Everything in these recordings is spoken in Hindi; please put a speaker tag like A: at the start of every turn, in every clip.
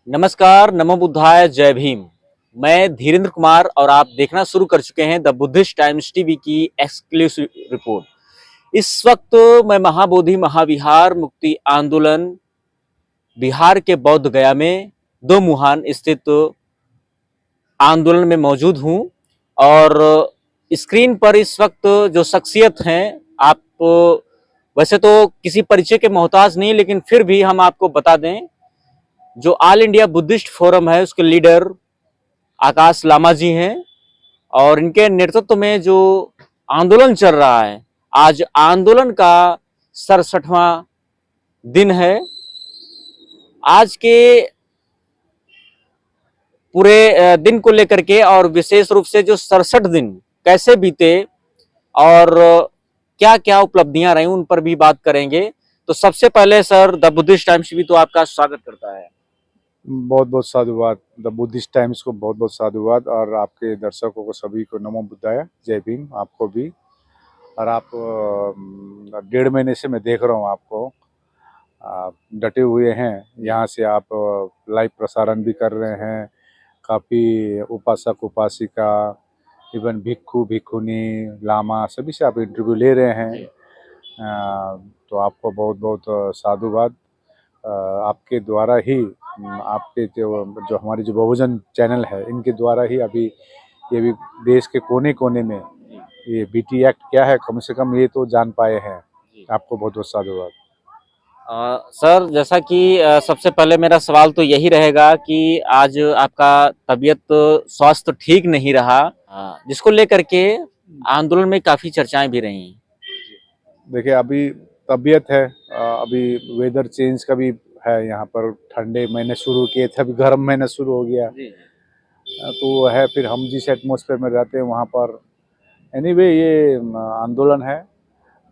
A: नमस्कार, नमो बुद्धाय, जय भीम। मैं धीरेन्द्र कुमार और आप देखना शुरू कर चुके हैं द बुद्धिस्ट टाइम्स टीवी की एक्सक्लूसिव रिपोर्ट। इस वक्त मैं महाबोधि महाविहार मुक्ति आंदोलन बिहार के बोध गया में दो मुहान स्थित आंदोलन में मौजूद हूं और स्क्रीन पर इस वक्त जो शख्सियत हैं, आप वैसे तो किसी परिचय के मोहताज नहीं, लेकिन फिर भी हम आपको बता दें, जो ऑल इंडिया बुद्धिस्ट फोरम है उसके लीडर आकाश लामा जी हैं और इनके नेतृत्व में जो आंदोलन चल रहा है, आज आंदोलन का 67वां दिन है। आज के पूरे दिन को लेकर के और विशेष रूप से जो 67 दिन कैसे बीते और क्या क्या उपलब्धियां रही उन पर भी बात करेंगे। तो सबसे पहले सर, द बुद्धिस्ट टाइम्स भी तो आपका स्वागत करता है।
B: बहुत बहुत साधुवाद। द बुद्धिस्ट टाइम्स को बहुत बहुत साधुवाद और आपके दर्शकों को सभी को नमो बुद्धाय, जय भीम। आपको भी। और आप 1.5 महीने से मैं देख रहा हूँ आपको, आप डटे हुए हैं। यहाँ से आप लाइव प्रसारण भी कर रहे हैं। काफ़ी उपासक उपासिका, इवन भिक्खु भिक्खुनी, लामा, सभी से आप इंटरव्यू ले रहे हैं। तो आपको बहुत बहुत साधुवाद। आपके द्वारा ही, आपके जो हमारी जो बहुजन चैनल है, इनके द्वारा ही अभी ये भी देश के कोने कोने में ये बीटी एक्ट क्या है, कम से कम ये तो जान पाए हैं। आपको बहुत बहुत साधुवाद।
A: सर, जैसा कि सबसे पहले मेरा सवाल तो यही रहेगा कि आज आपका तबीयत स्वास्थ्य ठीक नहीं रहा, जिसको लेकर के आंदोलन में काफी चर्चाएं भी रही।
B: देखिए, अभी तबीयत है, अभी वेदर चेंज का भी है। यहाँ पर ठंडे महीने शुरू किए थे, अभी गर्म महीना शुरू हो गया। तो है, फिर हम जिस एटमॉस्फेयर में रहते हैं वहाँ पर एनीवे ये आंदोलन है।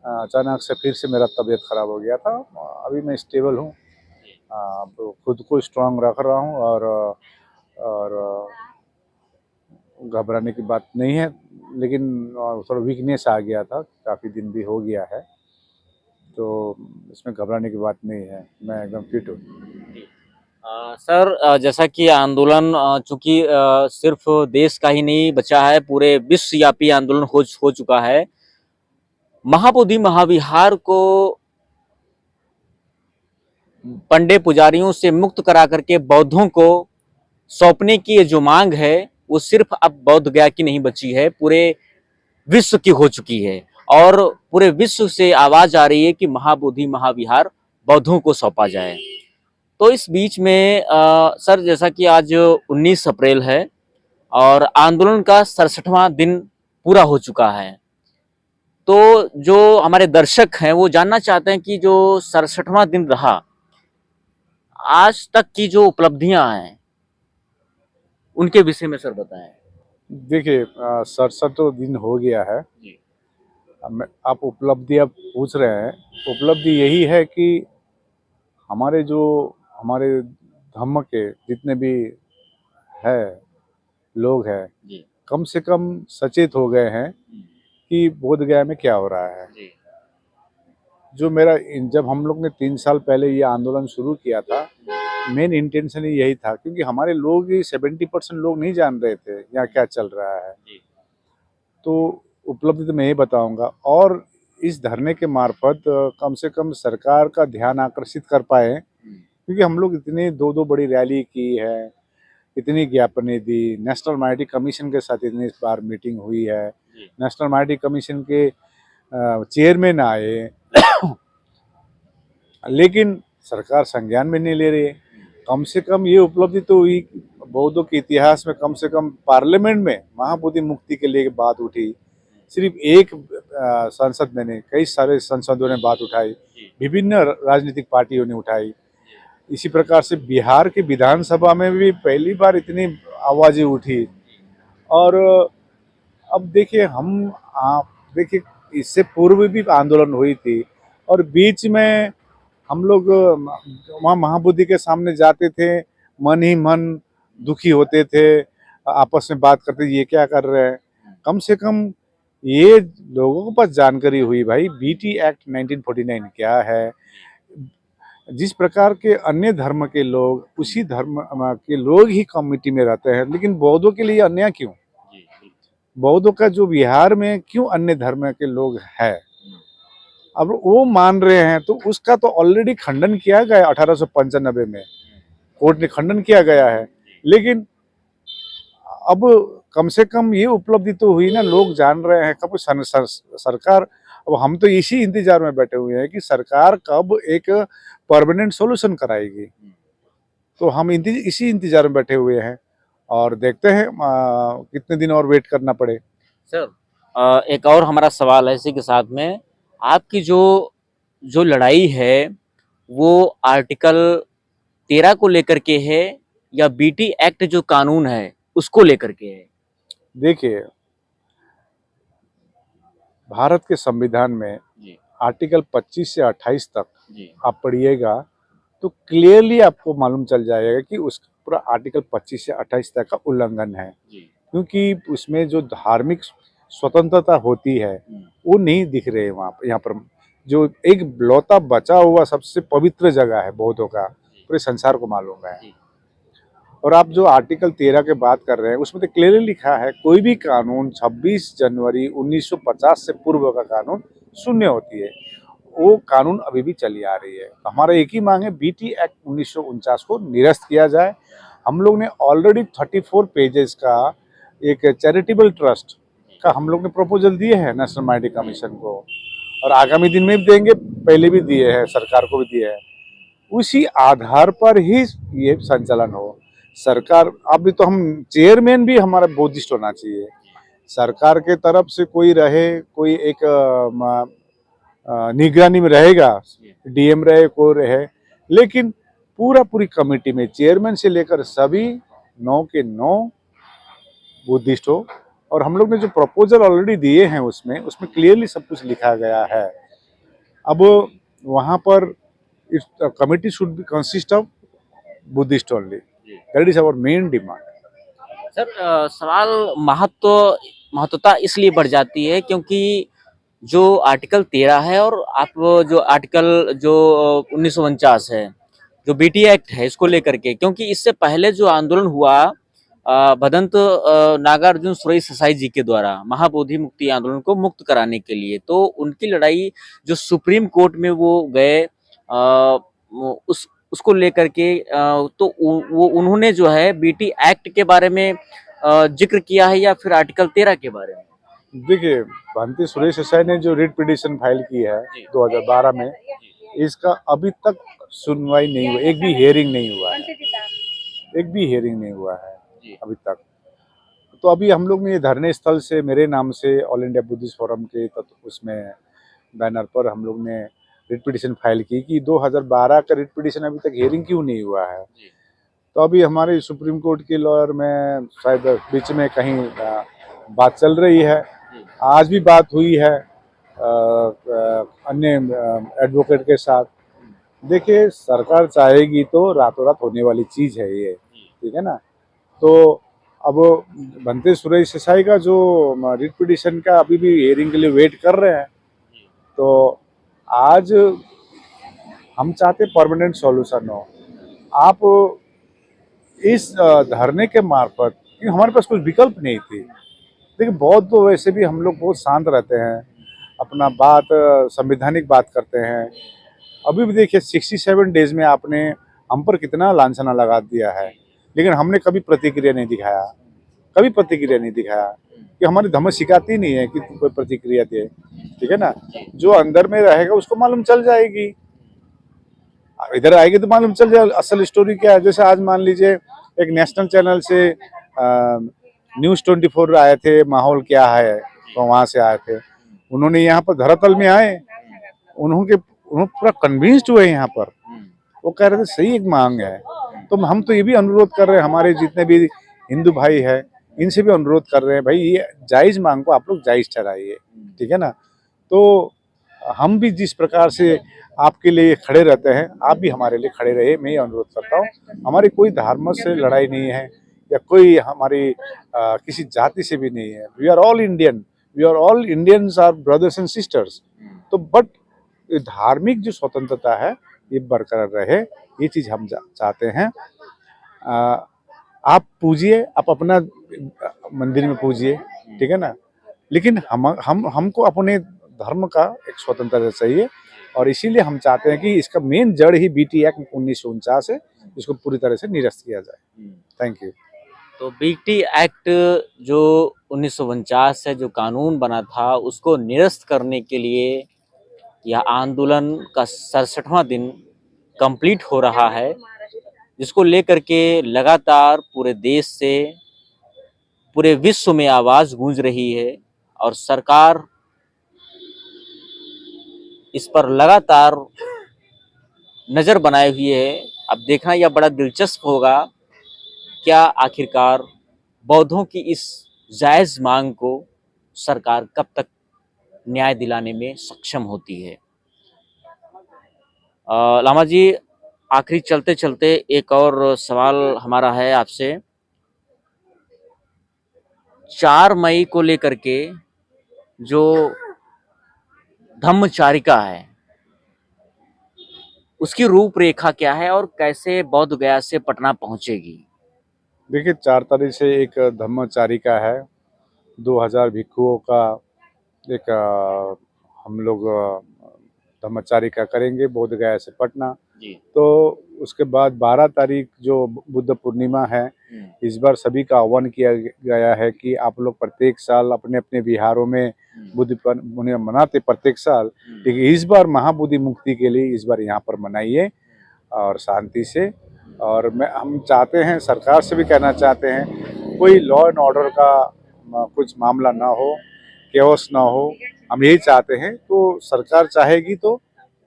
B: अचानक से फिर से मेरा तबीयत ख़राब हो गया था। अभी मैं स्टेबल हूँ, अब खुद को स्ट्रांग रख रहा हूँ और घबराने की बात नहीं है। लेकिन थोड़ा वीकनेस आ गया था, काफ़ी दिन भी हो गया है, तो इसमें घबराने की बात नहीं है। मैं एकदम फिट हूँ।
A: सर, जैसा कि आंदोलन चूंकि सिर्फ देश का ही नहीं बचा है, पूरे विश्वव्यापी आंदोलन हो चुका है। महाबोधि महाविहार को पंडे पुजारियों से मुक्त करा करके बौद्धों को सौंपने की ये जो मांग है, वो सिर्फ अब बौद्ध गया की नहीं बची है, पूरे विश्व की हो चुकी है। और पूरे विश्व से आवाज आ रही है कि महाबोधि महाविहार बौद्धों को सौंपा जाए। तो इस बीच में सर, जैसा कि आज 19 अप्रैल है और आंदोलन का 67वां दिन पूरा हो चुका है, तो जो हमारे दर्शक हैं वो जानना चाहते हैं कि जो 67वां दिन रहा, आज तक की जो उपलब्धियां हैं उनके विषय में सर बताएं।
B: देखिए, 67 दिन हो गया है। आप उपलब्धि अब पूछ रहे हैं। उपलब्धि यही है कि हमारे धर्म के जितने भी है लोग हैं, कम से कम सचेत हो गए हैं कि बोध गया में क्या हो रहा है। जो जब हम लोग ने 3 साल पहले ये आंदोलन शुरू किया था, मेन इंटेंशन ही यही था, क्योंकि हमारे लोग ही 70% लोग नहीं जान रहे थे यहाँ क्या चल रहा है। तो उपलब्धि तो मैं ही बताऊंगा, और इस धरने के मार्फत कम से कम सरकार का ध्यान आकर्षित कर पाए, क्योंकि हम लोग इतनी दो बड़ी रैली की है, इतनी ज्ञापनें दी, नेशनल माइनॉरिटी कमीशन के साथ इतनी बार मीटिंग हुई है, नेशनल माइनॉरिटी कमीशन के चेयरमैन आए, लेकिन सरकार संज्ञान में नहीं ले रही है। कम से कम ये उपलब्धि तो हुई, बौद्धों के इतिहास में कम से कम पार्लियामेंट में महाबोधि मुक्ति के लिए बात उठी। सिर्फ एक संसद में नहीं, कई सारे संसदों ने बात उठाई, विभिन्न राजनीतिक पार्टियों ने उठाई। इसी प्रकार से बिहार की विधानसभा में भी पहली बार इतनी आवाज़ें उठी। और अब देखिए, देखिए, इससे पूर्व भी आंदोलन हुई थी, और बीच में हम लोग वहाँ महाबोधि के सामने जाते थे, मन ही मन दुखी होते थे, आपस में बात करते, ये क्या कर रहे हैं। कम से कम ये लोगों के पास जानकारी हुई, भाई बीटी एक्ट 1949 क्या है, जिस प्रकार के अन्य धर्म के लोग उसी धर्म के लोग ही कम्युनिटी में रहते हैं, लेकिन बौद्धों के लिए अन्य क्यों? बौद्धों का जो बिहार में क्यों अन्य धर्म के लोग हैं, अब वो मान रहे हैं तो उसका तो ऑलरेडी खंडन किया गया 1895 में, कोर्ट ने खंडन किया गया है। लेकिन अब कम से कम ये उपलब्धि तो हुई ना, लोग जान रहे हैं। कब सरकार, अब हम तो इसी इंतजार में बैठे हुए हैं कि सरकार कब एक परमानेंट सॉल्यूशन कराएगी, तो हम इसी इंतजार में बैठे हुए हैं और देखते हैं कितने दिन और वेट करना पड़े।
A: सर एक और हमारा सवाल है इसी के साथ में, आपकी जो जो लड़ाई है वो आर्टिकल 13 को लेकर के है या बीटी एक्ट जो कानून है उसको लेकर के है?
B: देखिए, भारत के संविधान में
A: जी
B: आर्टिकल 25 से 28 तक
A: जी
B: आप पढ़िएगा तो क्लियरली आपको मालूम चल जाएगा कि उस पूरा आर्टिकल 25 से 28 तक का उल्लंघन है,
A: जी
B: क्योंकि उसमें जो धार्मिक स्वतंत्रता होती है वो नहीं दिख रहे वहाँ पर। यहाँ पर जो एक लौता बचा हुआ सबसे पवित्र जगह है बौद्धों का, पूरे संसार को मालूम है।
A: जी
B: और आप जो आर्टिकल 13 की बात कर रहे हैं उसमें तो क्लियरली लिखा है कोई भी कानून 26 जनवरी 1950 से पूर्व का कानून शून्य होती है। वो कानून अभी भी चली आ रही है। हमारा एक ही मांग है, बीटी एक्ट 1949 को निरस्त किया जाए। हम लोग ने ऑलरेडी 34 पेजेस का एक चैरिटेबल ट्रस्ट का हम लोग ने प्रपोजल दिए हैं नेशनल माइनॉरिटी कमीशन को, और आगामी दिन में भी देंगे, पहले भी दिए हैं, सरकार को भी दिए हैं। उसी आधार पर ही ये संचालन हो। सरकार, अभी तो हम चेयरमैन भी हमारा बुद्धिस्ट होना चाहिए। सरकार के तरफ से कोई रहे, कोई एक निगरानी में रहेगा, डीएम रहे, कोई रहे, लेकिन पूरी कमेटी में चेयरमैन से लेकर सभी 9 के 9 बुद्धिस्ट हो। और हम लोग ने जो प्रपोजल ऑलरेडी दिए हैं उसमें क्लियरली सब कुछ लिखा गया है। अब वहाँ पर इस committee should be consist of Buddhist only, that is our main demand.
A: Sir सवाल महत्वता इसलिए बढ़ जाती है क्योंकि जो आर्टिकल 13 है और आप जो आर्टिकल जो 1949 है जो बीटी एक्ट है इसको लेकर के, क्योंकि इससे पहले जो आंदोलन हुआ भदंत नागार्जुन सुरेश ससाई जी के द्वारा महाबोधि मुक्ति आंदोलन को मुक्त कराने के लिए, तो उनकी लड़ाई जो सुप्रीम कोर्ट में वो गए उसको लेकर के तो वो उन्होंने जो है बीटी एक्ट के बारे में जिक्र किया है या फिर आर्टिकल 13 के बारे में?
B: देखिए, भांति सुरेश ससाई ने जो रिट पिटीशन फाइल की है 2012 में, इसका अभी तक सुनवाई नहीं हुई, एक भी हियरिंग नहीं हुआ है, एक भी हियरिंग नहीं हुआ है अभी तक। तो अभी हम लोग ने ये धरने स्थल से मेरे नाम से ऑल इंडिया बुद्धिस्ट फोरम के उसमें बैनर पर हम लोग ने रिट पिटीशन फाइल की कि 2012 का रिट पिटीशन अभी तक हियरिंग क्यों नहीं हुआ है। तो अभी हमारे सुप्रीम कोर्ट के लॉयर में शायद बीच में कहीं बात चल रही है, आज भी बात हुई है अन्य एडवोकेट के साथ। देखिए, सरकार चाहेगी तो रातों रात होने वाली चीज़ है ये, ठीक है ना। तो अब भंते सुरेश ससाई का जो रिट पिटीशन का अभी भी हियरिंग के लिए वेट कर रहे हैं। तो आज हम चाहते परमानेंट सॉल्यूशन हो। आप इस धरने के मार्फत, क्योंकि हमारे पास कुछ विकल्प नहीं थी। देखिए, बौद्ध तो वैसे भी हम लोग बहुत शांत रहते हैं, अपना बात संवैधानिक बात करते हैं। अभी भी देखिए 67 डेज में आपने हम पर कितना लांछना लगा दिया है, लेकिन हमने कभी प्रतिक्रिया नहीं दिखाया, कभी प्रतिक्रिया नहीं दिखाया, कि हमारी धर्म सिखाती नहीं है कि कोई प्रतिक्रिया दे, ठीक है ना। जो अंदर में रहेगा उसको मालूम चल जाएगी, इधर आएगी तो मालूम चल जाएगा असल स्टोरी क्या है। जैसे आज मान लीजिए एक नेशनल चैनल से न्यूज़ 24 आए थे, माहौल क्या है, तो वहाँ से आए थे, उन्होंने यहाँ पर धरातल में आए, उन्होंने पूरा कन्विंस्ड हुए यहाँ पर, वो कह रहे थे सही एक मांग है। तो हम तो ये भी अनुरोध कर रहे हैं, हमारे जितने भी हिंदू भाई हैं इनसे भी अनुरोध कर रहे हैं, भाई ये जायज़ मांग को आप लोग जायज़ ठहराइए, ठीक है ना। तो हम भी जिस प्रकार से आपके लिए खड़े रहते हैं, आप भी हमारे लिए खड़े रहिए, मैं ये अनुरोध करता हूँ। हमारी कोई धर्म से लड़ाई नहीं है या कोई हमारी किसी जाति से भी नहीं है। We are all Indian, we are all Indians, are brothers and sisters. तो बट धार्मिक जो स्वतंत्रता है ये बरकरार रहे, ये चीज़ हम चाहते हैं। आप पूजिए, आप अपना मंदिर में पूजिए, ठीक है ना, लेकिन हमको अपने धर्म का एक स्वतंत्रता चाहिए, और इसीलिए हम चाहते हैं कि इसका मेन जड़ ही बीटी एक्ट 1949 है, इसको पूरी तरह से निरस्त किया जाए। Thank you.
A: तो बीटी एक्ट जो 1949 से जो कानून बना था, उसको निरस्त करने के लिए यह आंदोलन का 67वां दिन कंप्लीट हो रहा है, जिसको लेकर के लगातार पूरे देश से, पूरे विश्व में आवाज गूंज रही है, और सरकार इस पर लगातार नजर बनाए हुए है। अब देखना यह बड़ा दिलचस्प होगा, क्या आखिरकार बौद्धों की इस जायज मांग को सरकार कब तक न्याय दिलाने में सक्षम होती है। लामा जी, आखिरी चलते चलते एक और सवाल हमारा है आपसे। 4 मई को लेकर के जो धम्मचारिका है, उसकी रूपरेखा क्या है और कैसे बौद्ध गया से पटना पहुंचेगी?
B: देखिए, 4 तारीख से एक धम्मचारिका है, 2000 भिक्षुओं का एक हम लोग धम्मचारिका करेंगे बोध गया से पटना
A: जी।
B: तो उसके बाद 12 तारीख जो बुद्ध पूर्णिमा है, इस बार सभी का आह्वान किया गया है कि आप लोग प्रत्येक साल अपने अपने बिहारों में बुद्ध पूर्णिमा मनाते प्रत्येक साल, लेकिन इस बार महाबोधि मुक्ति के लिए इस बार यहाँ पर मनाइए और शांति से। और हम चाहते हैं, सरकार से भी कहना चाहते हैं, कोई लॉ एंड ऑर्डर का कुछ मामला ना हो, केओस ना हो, हम यही चाहते हैं। तो सरकार चाहेगी तो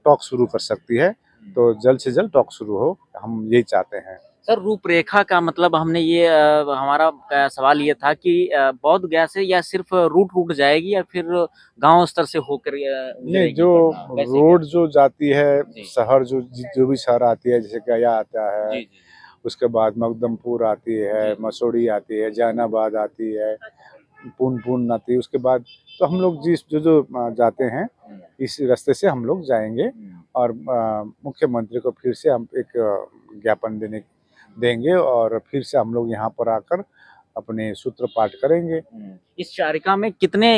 B: टॉक शुरू कर सकती है, तो जल्द से जल्द टॉक शुरू हो, हम यही चाहते हैं।
A: सर, रूपरेखा का मतलब हमने ये हमारा सवाल ये था कि बौद्ध गया से या सिर्फ रूट जाएगी या फिर गांव स्तर से होकर
B: नहीं, जो रोड जो जाती है, शहर जो भी शहर आती है, जैसे गया आता है, उसके बाद मकदमपुर आती है, मसूरी आती है, जहानाबाद आती है, पुन आती है, उसके बाद तो हम लोग जो जाते हैं इस रास्ते से हम लोग जाएंगे और मुख्यमंत्री को फिर से हम एक ज्ञापन देंगे और फिर से हम लोग यहाँ पर आकर अपने सूत्र पाठ करेंगे।
A: इस चारिका में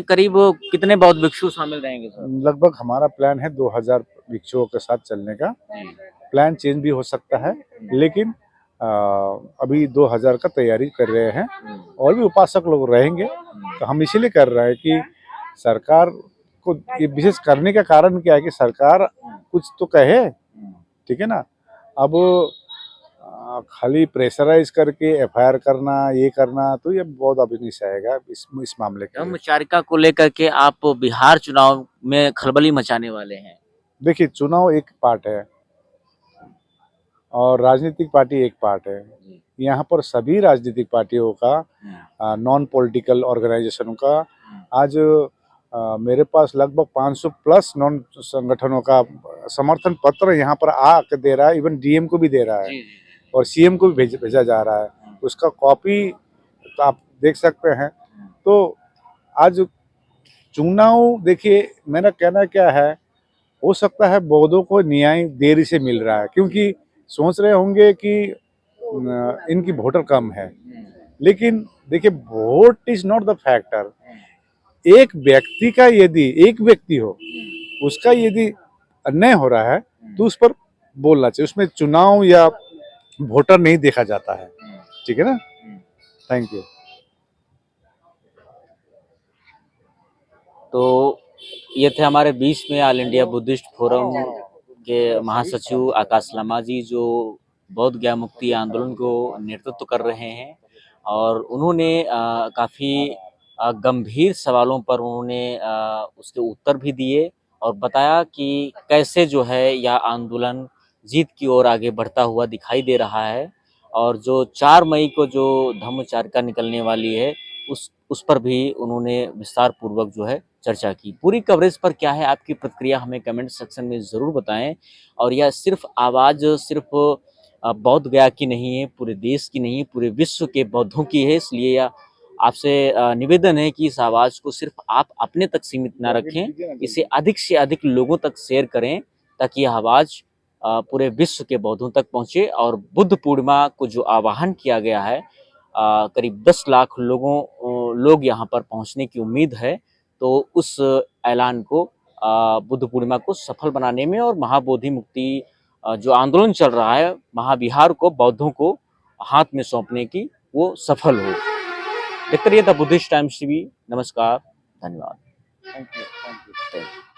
A: करीब कितने बौद्ध भिक्षु शामिल रहेंगे सर?
B: लगभग हमारा प्लान है 2000 भिक्षुओं के साथ चलने का। प्लान चेंज भी हो सकता है, लेकिन अभी 2000 का तैयारी कर रहे हैं और भी उपासक लोग रहेंगे। तो हम इसीलिए कर रहे हैं कि सरकार को ये विशेष करने का कारण क्या है कि सरकार कुछ तो कहे, ठीक है ना। अब खाली प्रेशराइज करके एफआईआर करना, ये करना, तो ये बहुत अभी नहीं सहेगा इस मामले के।
A: धम्मचारिका को लेकर के आप बिहार चुनाव में खलबली मचाने वाले हैं। देखिए,
B: चुनाव एक पार्ट है और राजनीतिक पार्टी एक पार्ट है। यहाँ पर सभी राजनीतिक पार्टियों का, नॉन पॉलिटिकल ऑर्गेनाइजेशनों का आज मेरे पास लगभग 500 प्लस नॉन संगठनों का समर्थन पत्र यहाँ पर आके दे रहा है। इवन डीएम को भी दे रहा है और सीएम को भी भेजा जा रहा है। उसका कॉपी तो आप देख सकते हैं। तो आज चुनाव, देखिए मेरा कहना क्या है, हो सकता है बौद्धों को न्याय देरी से मिल रहा है, क्योंकि सोच रहे होंगे कि इनकी वोटर कम है, लेकिन देखिए vote is not the factor. एक व्यक्ति का यदि एक व्यक्ति हो, उसका यदि अन्याय हो रहा है तो उस पर बोलना चाहिए, उसमें चुनाव या वोटर नहीं देखा जाता है, ठीक है ना। Thank you.
A: तो ये थे हमारे बीच में ऑल इंडिया बुद्धिस्ट फोरम के महासचिव आकाश लामा जी, जो बौद्ध गया मुक्ति आंदोलन को नेतृत्व कर रहे हैं। और उन्होंने काफ़ी गंभीर सवालों पर उन्होंने उसके उत्तर भी दिए और बताया कि कैसे जो है यह आंदोलन जीत की ओर आगे बढ़ता हुआ दिखाई दे रहा है। और जो 4 मई को जो धम्मचारिका निकलने वाली है, उस पर भी उन्होंने विस्तार पूर्वक जो है चर्चा की। पूरी कवरेज पर क्या है आपकी प्रतिक्रिया, हमें कमेंट सेक्शन में ज़रूर बताएं। और यह सिर्फ आवाज़ सिर्फ बौद्ध गया की नहीं है, पूरे देश की नहीं है, पूरे विश्व के बौद्धों की है। इसलिए यह आपसे निवेदन है कि इस आवाज़ को सिर्फ आप अपने तक सीमित ना रखें, इसे अधिक से अधिक लोगों तक शेयर करें, ताकि यह आवाज़ पूरे विश्व के बौद्धों तक पहुँचे और बुद्ध पूर्णिमा को जो आह्वान किया गया है, करीब 10 लाख लोग यहाँ पर पहुँचने की उम्मीद है। तो उस ऐलान को, बुद्ध पूर्णिमा को सफल बनाने में और महाबोधि मुक्ति जो आंदोलन चल रहा है, महाविहार को बौद्धों को हाथ में सौंपने की, वो सफल हो। देखते रहिए द बुद्धिस्ट टाइम्स टीवी। नमस्कार, धन्यवाद।
B: Thank you.
A: Thank you.